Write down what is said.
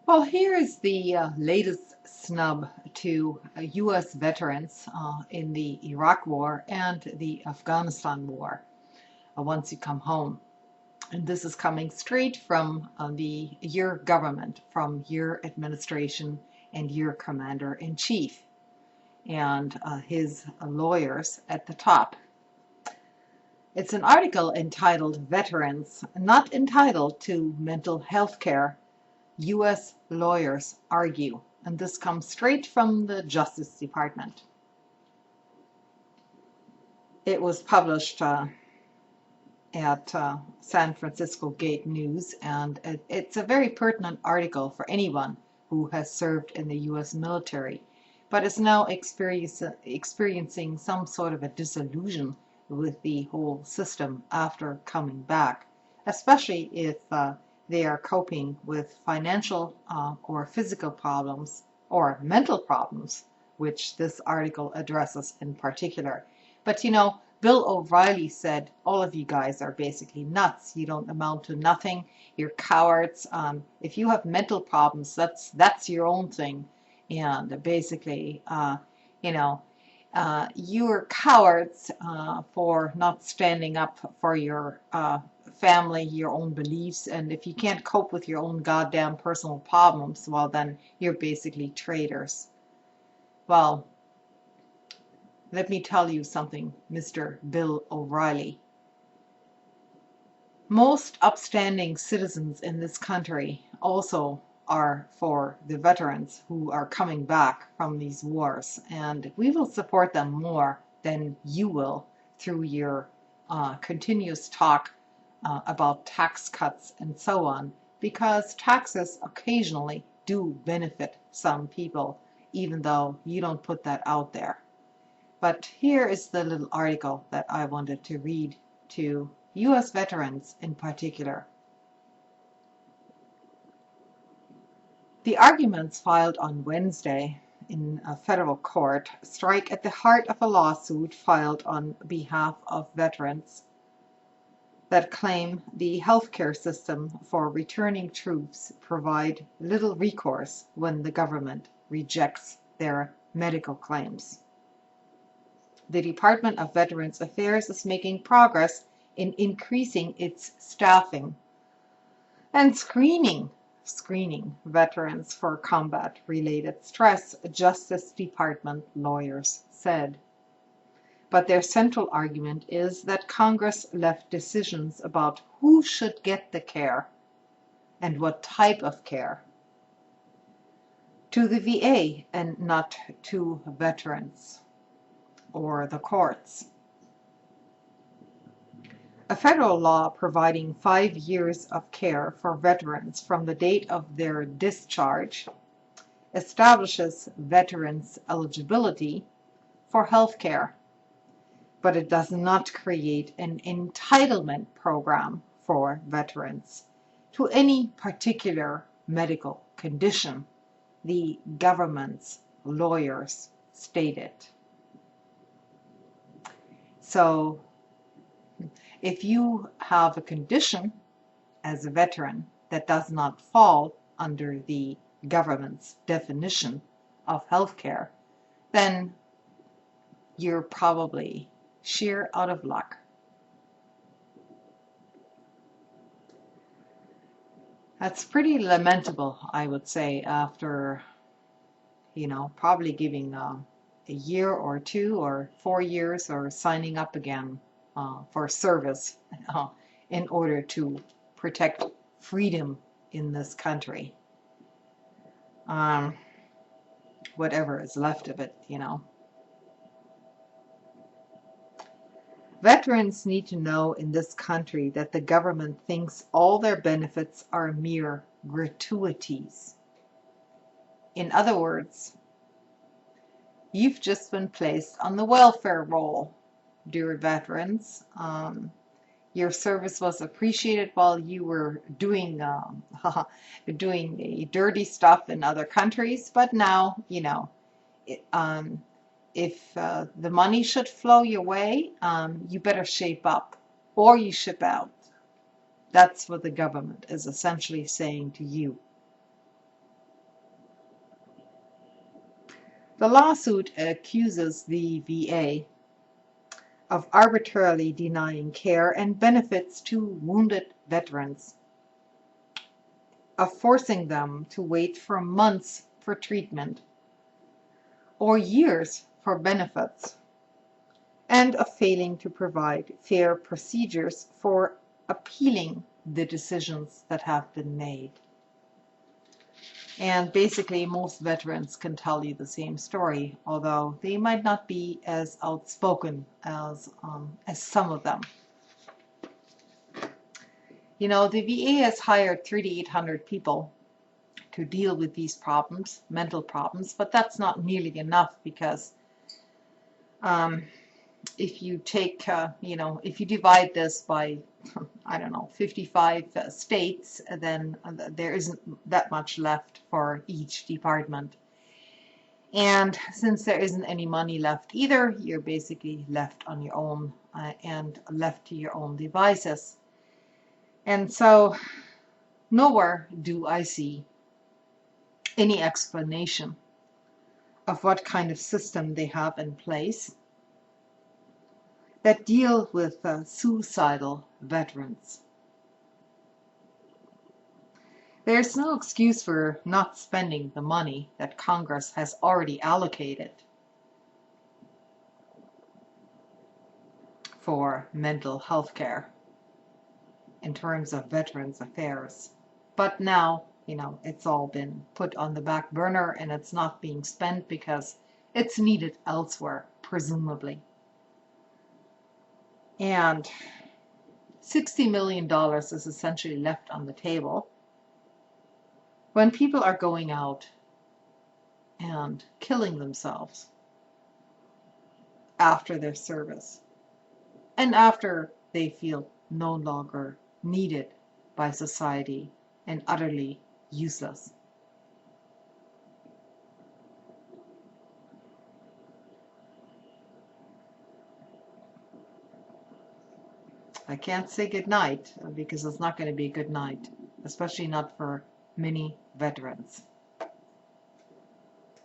Well, here is the latest snub to U.S. veterans in the Iraq War and the Afghanistan War once you come home. And this is coming straight from your government, from your administration and your commander-in-chief and his lawyers at the top. It's an article entitled "Veterans Not Entitled to Mental Health Care, U.S. Lawyers Argue," and this comes straight from the Justice Department. It was published at San Francisco Gate News, and it's a very pertinent article for anyone who has served in the U.S. military, but is now experiencing some sort of a disillusion with the whole system after coming back, especially if they are coping with financial or physical problems or mental problems, which this article addresses in particular. But you know, Bill O'Reilly said, all of you guys are basically nuts. You don't amount to nothing. You're cowards. If you have mental problems, that's your own thing. And basically, you're cowards for not standing up for your family, your own beliefs, and if you can't cope with your own goddamn personal problems, well, then you're basically traitors. Well, let me tell you something, Mr. Bill O'Reilly. Most upstanding citizens in this country also are for the veterans who are coming back from these wars, and we will support them more than you will through your continuous talk about tax cuts and so on, because taxes occasionally do benefit some people, even though you don't put that out there. But here is the little article that I wanted to read to U.S. veterans in particular. The arguments filed on Wednesday in a federal court strike at the heart of a lawsuit filed on behalf of veterans that claim the healthcare system for returning troops provide little recourse when the government rejects their medical claims. The Department of Veterans Affairs is making progress in increasing its staffing and screening veterans for combat-related stress, Justice Department lawyers said. But their central argument is that Congress left decisions about who should get the care and what type of care to the VA and not to veterans or the courts. A federal law providing 5 years of care for veterans from the date of their discharge establishes veterans' eligibility for health care, but it does not create an entitlement program for veterans to any particular medical condition, the government's lawyers stated. So, if you have a condition as a veteran that does not fall under the government's definition of health care, then you're probably sheer out of luck. That's pretty lamentable, I would say, after, probably giving a year or 2 or 4 years or signing up again for service in order to protect freedom in this country. Whatever is left of it, Veterans need to know in this country that the government thinks all their benefits are mere gratuities. In other words, you've just been placed on the welfare roll, dear veterans. Your service was appreciated while you were doing doing dirty stuff in other countries, but now, if the money should flow your way, you better shape up or you ship out. That's what the government is essentially saying to you. The lawsuit accuses the VA of arbitrarily denying care and benefits to wounded veterans, of forcing them to wait for months for treatment or years for benefits, and of failing to provide fair procedures for appealing the decisions that have been made. And basically, most veterans can tell you the same story, although they might not be as outspoken as some of them. You know, the VA has hired 3,800 people to deal with these problems, mental problems, but that's not nearly enough because if you take, if you divide this by, I don't know, 55 states, then there isn't that much left for each department. And since there isn't any money left either, you're basically left on your own and left to your own devices. And so nowhere do I see any explanation of what kind of system they have in place that deal with suicidal veterans. There's no excuse for not spending the money that Congress has already allocated for mental health care in terms of Veterans Affairs. But now, it's all been put on the back burner and it's not being spent because it's needed elsewhere, presumably. And $60 million is essentially left on the table when people are going out and killing themselves after their service and after they feel no longer needed by society and utterly useless. I can't say good night because it's not going to be a good night, especially not for many veterans.